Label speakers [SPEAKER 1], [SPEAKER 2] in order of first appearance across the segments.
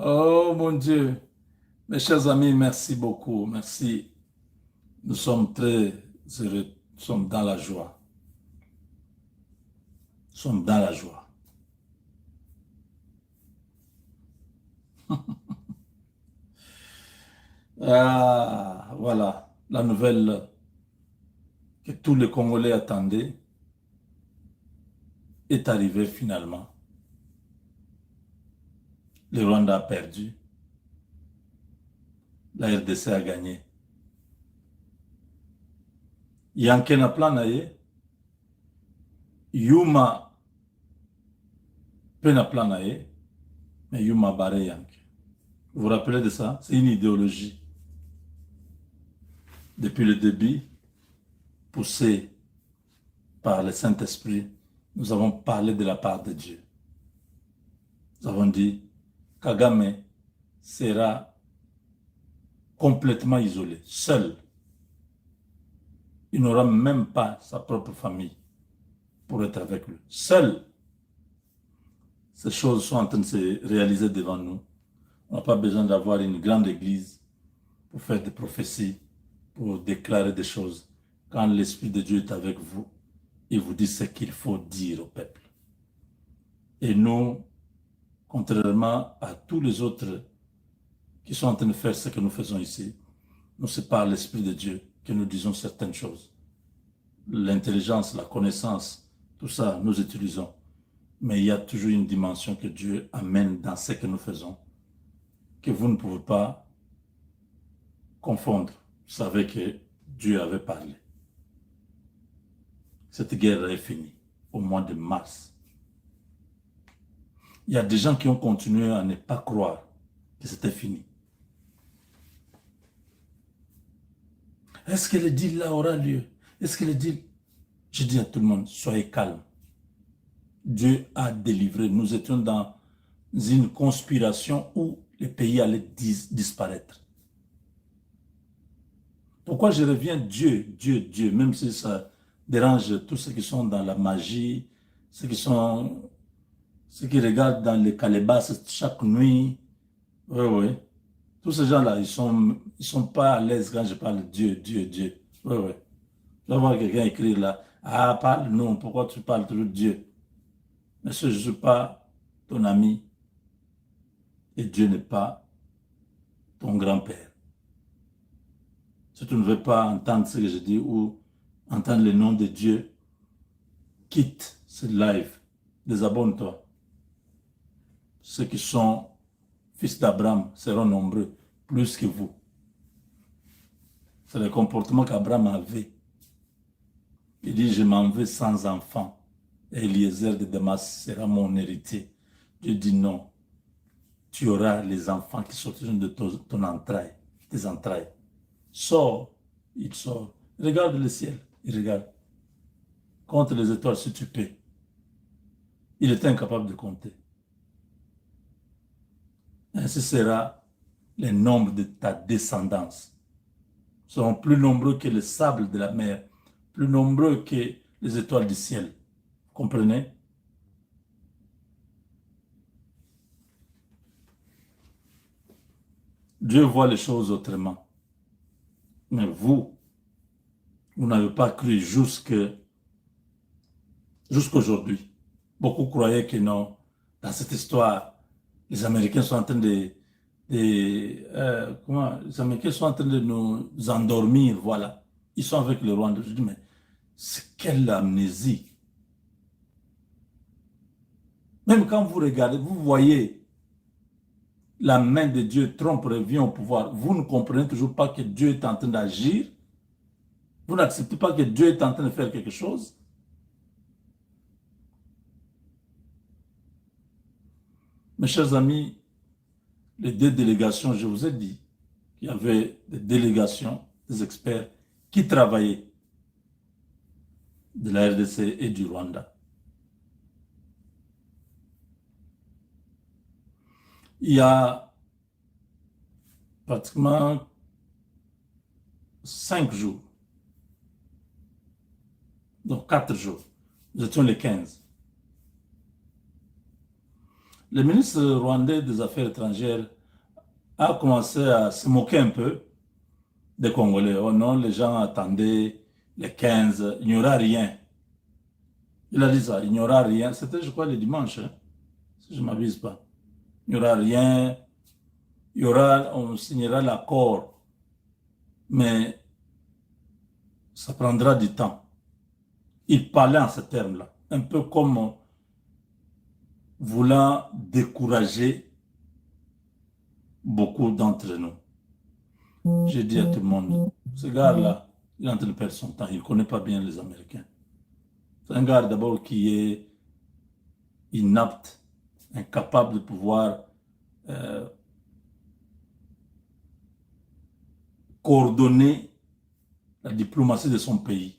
[SPEAKER 1] Oh mon Dieu, mes chers amis, merci beaucoup, merci. Nous sommes très heureux, nous sommes dans la joie. Nous sommes dans la joie. Ah, voilà, la nouvelle que tous les Congolais attendaient est arrivée finalement. Le Rwanda a perdu, la RDC a gagné. Yanke na plan na ye, Yuma pe na plan na ye, mais Yuma barre Yanke. Vous vous rappelez de ça? C'est une idéologie. Depuis le début, poussée par le Saint-Esprit, nous avons parlé de la part de Dieu. Nous avons dit, Kagame sera complètement isolé, seul. Il n'aura même pas sa propre famille pour être avec lui. Seul. Ces choses sont en train de se réaliser devant nous. On n'a pas besoin d'avoir une grande église pour faire des prophéties, pour déclarer des choses. Quand l'Esprit de Dieu est avec vous, il vous dit ce qu'il faut dire au peuple. Et nous, contrairement à tous les autres qui sont en train de faire ce que nous faisons ici, nous, c'est par l'Esprit de Dieu que nous disons certaines choses. L'intelligence, la connaissance, tout ça, nous utilisons. Mais il y a toujours une dimension que Dieu amène dans ce que nous faisons, que vous ne pouvez pas confondre. Vous savez que Dieu avait parlé. Cette guerre est finie au mois de mars. Il y a des gens qui ont continué à ne pas croire que c'était fini. Est-ce que le deal là aura lieu? Est-ce que le deal... Je dis à tout le monde, soyez calme. Dieu a délivré. Nous étions dans une conspiration où le pays allait disparaître. Pourquoi je reviens Dieu, Dieu, Dieu, même si ça dérange tous ceux qui sont dans la magie, ceux qui regardent dans les calebasses chaque nuit. Oui, oui. Tous ces gens-là, ils sont pas à l'aise quand je parle de Dieu, Dieu, Dieu. Oui, oui. Je vais voir quelqu'un écrire là. Ah, parle, non, pourquoi tu parles toujours de Dieu? Monsieur, je ne suis pas ton ami et Dieu n'est pas ton grand-père. Si tu ne veux pas entendre ce que je dis ou entendre le nom de Dieu, quitte ce live, désabonne-toi. Ceux qui sont fils d'Abraham seront nombreux, plus que vous. C'est le comportement qu'Abraham avait. Il dit, je m'en vais sans enfant. Et Eliezer de Damas sera mon héritier. Dieu dit non. Tu auras les enfants qui sortiront de ton entraille, tes entrailles. Sors, il sort. Regarde le ciel, il regarde. Compte les étoiles si tu peux. Il est incapable de compter. Ainsi sera le nombre de ta descendance. Seront plus nombreux que le sable de la mer, plus nombreux que les étoiles du ciel. Comprenez? Dieu voit les choses autrement. Mais vous n'avez pas cru jusqu'aujourd'hui. Beaucoup croyaient que non, dans cette histoire, les Américains sont en train les Américains sont en train de nous endormir, voilà. Ils sont avec le Rwanda. Je dis, mais c'est quelle amnésie. Même quand vous regardez, vous voyez la main de Dieu, Trump revient au pouvoir. Vous ne comprenez toujours pas que Dieu est en train d'agir. Vous n'acceptez pas que Dieu est en train de faire quelque chose. Mes chers amis, les deux délégations, je vous ai dit qu'il y avait des délégations, des experts qui travaillaient de la RDC et du Rwanda. Il y a pratiquement 5 jours, donc 4 jours, nous étions les 15. Le ministre rwandais des Affaires étrangères a commencé à se moquer un peu des Congolais. Oh non, les gens attendaient les 15, il n'y aura rien. Il a dit ça, il n'y aura rien. C'était, je crois, le dimanche, hein, si je ne m'abuse pas. Il n'y aura rien, on signera l'accord, mais ça prendra du temps. Il parlait en ces termes-là, un peu comme voulant décourager beaucoup d'entre nous. J'ai dit à tout le monde, ce gars-là, il est en train de perdre son temps, il ne connaît pas bien les Américains. C'est un gars d'abord qui est inapte, incapable de pouvoir euh, coordonner la diplomatie de son pays.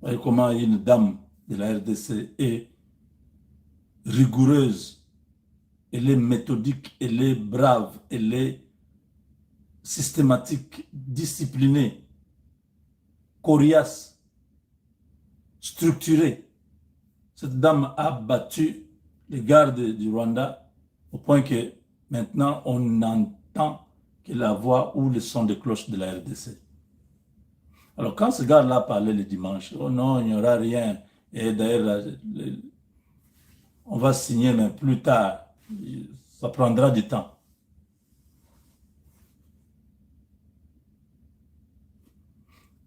[SPEAKER 1] Vous voyez comment une dame de la RDC est rigoureuse, elle est méthodique, elle est brave, elle est systématique, disciplinée, coriace, structurée. Cette dame a battu les gardes du Rwanda au point que maintenant on n'entend que la voix ou le son des cloches de la RDC. Alors quand ce gars-là parlait le dimanche, oh non, il n'y aura rien, et d'ailleurs on va signer mais plus tard, ça prendra du temps.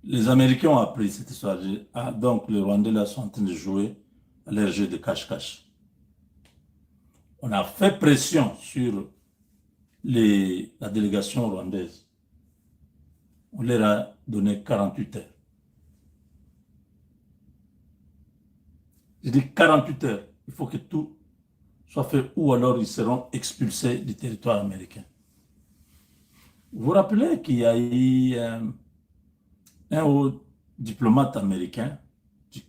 [SPEAKER 1] Les Américains ont appris cette histoire. Ah, donc les Rwandais là sont en train de jouer à leur jeu de cache-cache. On a fait pression sur la délégation rwandaise. On leur a donné 48 heures. J'ai dit 48 heures. Il faut que tout soit fait ou alors ils seront expulsés du territoire américain. Vous vous rappelez qu'il y a eu un haut diplomate américain du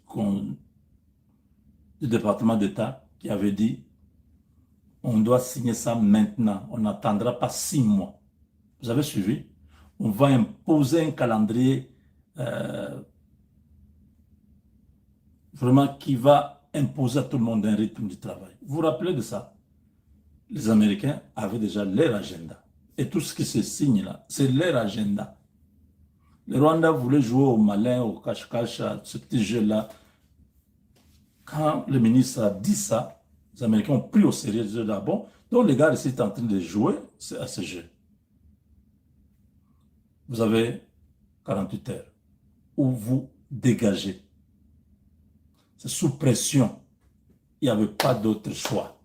[SPEAKER 1] département d'État qui avait dit on doit signer ça maintenant, on n'attendra pas 6 mois. Vous avez suivi? On va imposer un calendrier vraiment qui va imposer à tout le monde un rythme du travail. Vous vous rappelez de ça? Les Américains avaient déjà leur agenda. Et tout ce qui se signe là, c'est leur agenda. Les Rwandais voulaient jouer au malin, au cache-cache, à ce petit jeu-là. Quand le ministre a dit ça, les Américains ont pris au sérieux. Ils ont dit, ah bon, donc les gars ici sont en train de jouer à ce jeu. Vous avez 48 heures où vous dégagez. C'est sous pression. Il n'y avait pas d'autre choix.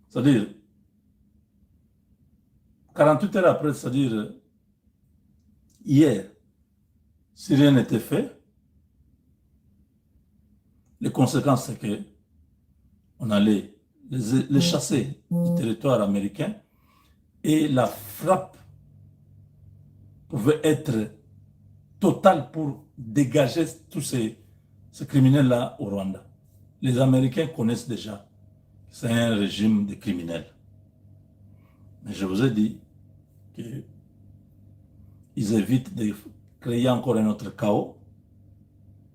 [SPEAKER 1] C'est-à-dire, 48 heures après, c'est-à-dire, hier, si rien n'était fait, les conséquences, c'est que on allait les chasser du territoire américain et la frappe pouvait être totale pour dégager tous ces criminels-là au Rwanda. Les Américains connaissent déjà que c'est un régime de criminels. Mais je vous ai dit qu'ils évitent de créer encore un autre chaos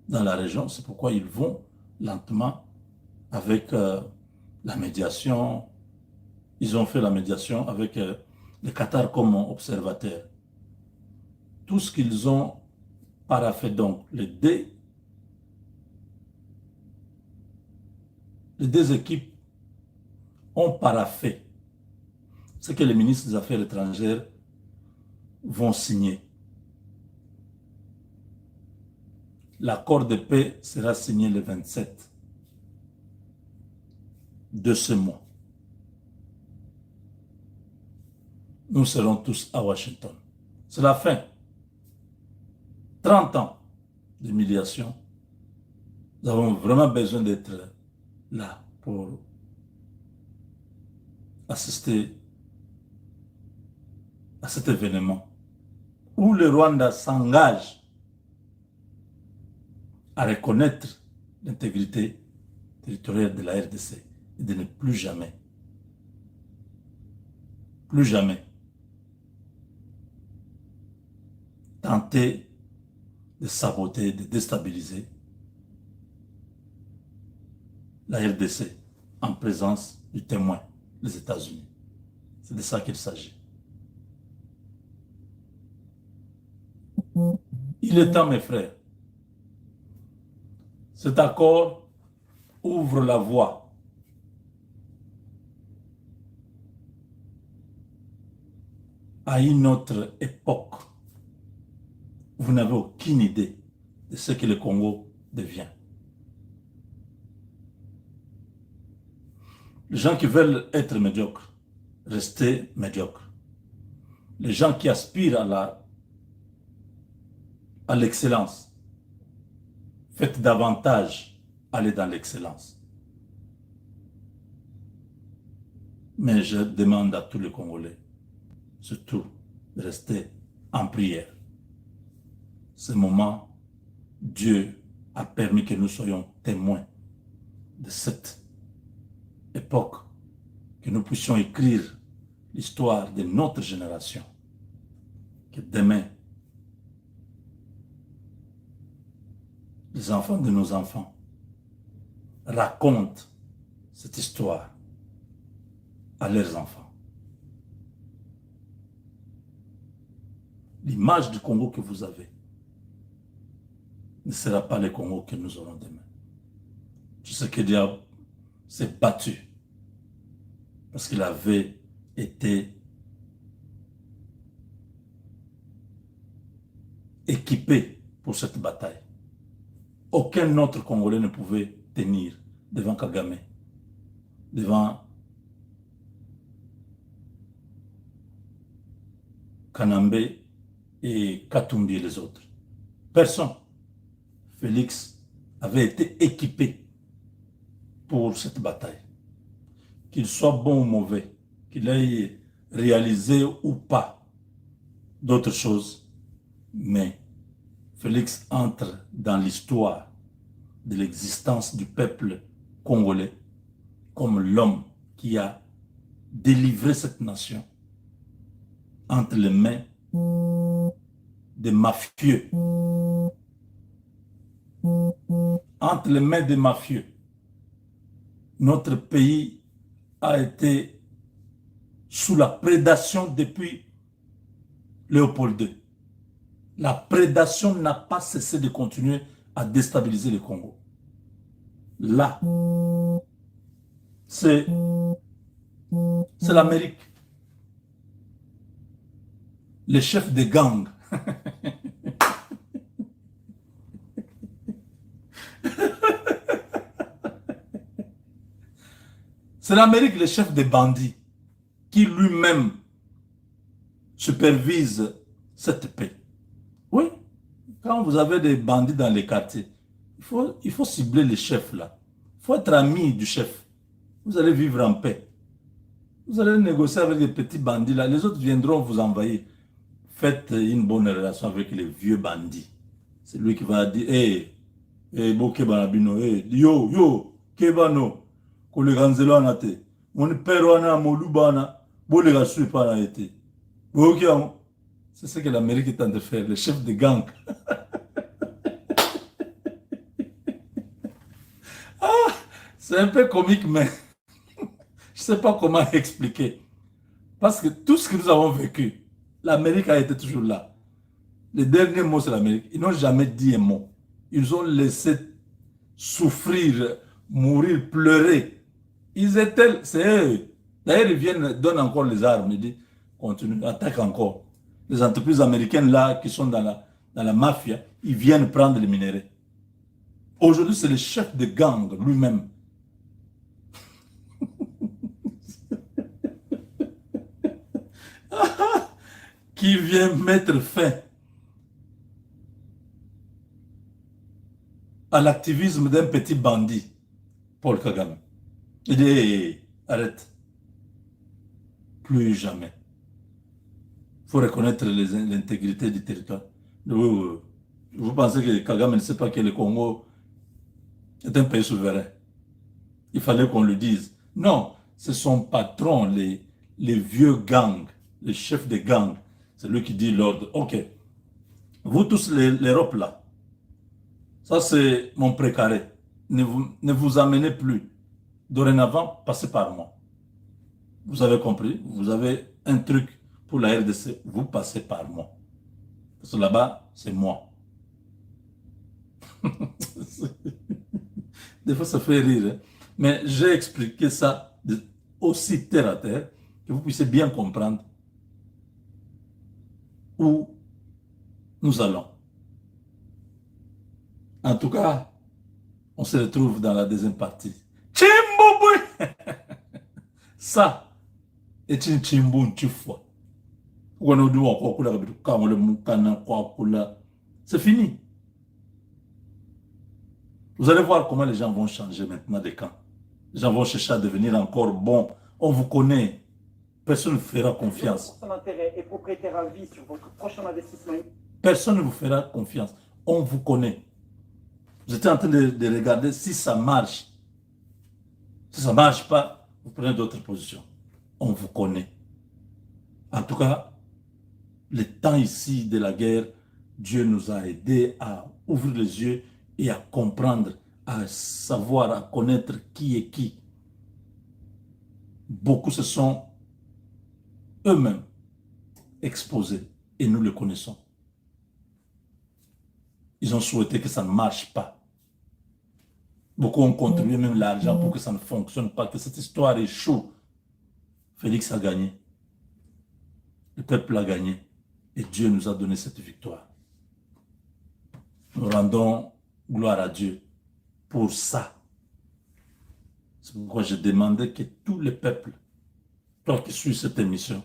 [SPEAKER 1] dans la région. C'est pourquoi ils vont lentement avec la médiation. Ils ont fait la médiation avec le Qatar comme observateur. Tout ce qu'ils ont paraffé, donc les deux équipes ont paraffé ce que les ministres des Affaires étrangères vont signer. L'accord de paix sera signé le 27 de ce mois. Nous serons tous à Washington. C'est la fin. 30 ans d'humiliation. Nous avons vraiment besoin d'être là pour assister à cet événement où le Rwanda s'engage à reconnaître l'intégrité territoriale de la RDC et de ne plus jamais tenter de saboter, de déstabiliser la RDC en présence du témoin, les États-Unis. C'est de ça qu'il s'agit. Il est temps, mes frères. Cet accord ouvre la voie à une autre époque. Vous n'avez aucune idée de ce que le Congo devient. Les gens qui veulent être médiocres, restez médiocres. Les gens qui aspirent à l'excellence, faites davantage aller dans l'excellence. Mais je demande à tous les Congolais, surtout, de rester en prière. Ce moment, Dieu a permis que nous soyons témoins de cette époque, que nous puissions écrire l'histoire de notre génération. Que demain, les enfants de nos enfants racontent cette histoire à leurs enfants. L'image du Congo que vous avez ne sera pas le Congo que nous aurons demain. Je sais que Dieu s'est battu parce qu'il avait été équipé pour cette bataille. Aucun autre Congolais ne pouvait tenir devant Kagame, devant Kanambe et Katumbi et les autres. Personne. Félix avait été équipé pour cette bataille. Qu'il soit bon ou mauvais, qu'il ait réalisé ou pas d'autres choses, mais Félix entre dans l'histoire de l'existence du peuple congolais comme l'homme qui a délivré cette nation entre les mains des mafieux. Entre les mains des mafieux. Notre pays a été sous la prédation depuis Léopold II. La prédation n'a pas cessé de continuer à déstabiliser le Congo. Là, c'est l'Amérique. Les chefs de gang. C'est l'Amérique, le chef des bandits, qui lui-même supervise cette paix. Oui, quand vous avez des bandits dans les quartiers, il faut cibler les chefs là. Il faut être ami du chef. Vous allez vivre en paix. Vous allez négocier avec les petits bandits là. Les autres viendront vous envahir. Faites une bonne relation avec les vieux bandits. C'est lui qui va dire, bo kebanabino, yo, kebano, koleganzelo anate, mon père wana molubana, bo le rassu pas na été. C'est ce que l'Amérique est en train de faire, les chefs de gang. C'est un peu comique, mais je ne sais pas comment expliquer. Parce que tout ce que nous avons vécu, l'Amérique a été toujours là. Les derniers mots, c'est l'Amérique. Ils n'ont jamais dit un mot. Ils ont laissé souffrir, mourir, pleurer. Ils étaient... C'est eux. D'ailleurs, ils viennent, donnent encore les armes. Ils disent, continue, attaque encore. Les entreprises américaines là, qui sont dans la mafia, ils viennent prendre les minéraux. Aujourd'hui, c'est le chef de gang lui-même. Qui vient mettre fin à l'activisme d'un petit bandit, Paul Kagame. Il dit, hey, arrête. Plus jamais. Il faut reconnaître l'intégrité du territoire. Vous pensez que Kagame ne sait pas que le Congo est un pays souverain? Il fallait qu'on le dise. Non, c'est son patron, les vieux gangs, les chefs de gangs. C'est lui qui dit l'ordre. Ok, vous tous l'Europe là, ça c'est mon précaré. Ne vous amenez plus. Dorénavant, passez par moi. Vous avez compris? Vous avez un truc pour la RDC, vous passez par moi. Parce que là-bas, c'est moi. Des fois, ça fait rire. Hein. Mais j'ai expliqué ça aussi terre à terre, que vous puissiez bien comprendre où nous allons. En tout cas, on se retrouve dans la deuxième partie. Chimbouboui! Ça est une chimbou chifwa. C'est fini. Vous allez voir comment les gens vont changer maintenant des camps. Les gens vont chercher à devenir encore bons. On vous connaît. Personne ne vous fera confiance.
[SPEAKER 2] Son intérêt est propriétaire à vie sur votre prochain investissement.
[SPEAKER 1] Personne ne vous fera confiance. On vous connaît. Vous êtes en train de regarder si ça marche. Si ça ne marche pas, vous prenez d'autres positions. On vous connaît. En tout cas, le temps ici de la guerre, Dieu nous a aidés à ouvrir les yeux et à comprendre, à savoir, à connaître qui est qui. Beaucoup se sont eux-mêmes exposés et nous le connaissons. Ils ont souhaité que ça ne marche pas. Beaucoup ont contribué même l'argent pour que ça ne fonctionne pas, que cette histoire échoue. Félix a gagné. Le peuple a gagné. Et Dieu nous a donné cette victoire. Nous rendons gloire à Dieu pour ça. C'est pourquoi je demandais que tous les peuples, toi qui suis cette émission,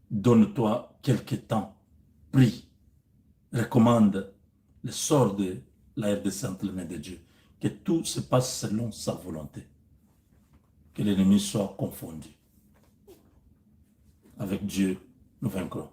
[SPEAKER 1] donne-toi quelques temps, prie, recommande le sort de la RDC entre les mains de Dieu. Que tout se passe selon sa volonté. Que l'ennemi soit confondu. Avec Dieu, nous vaincrons.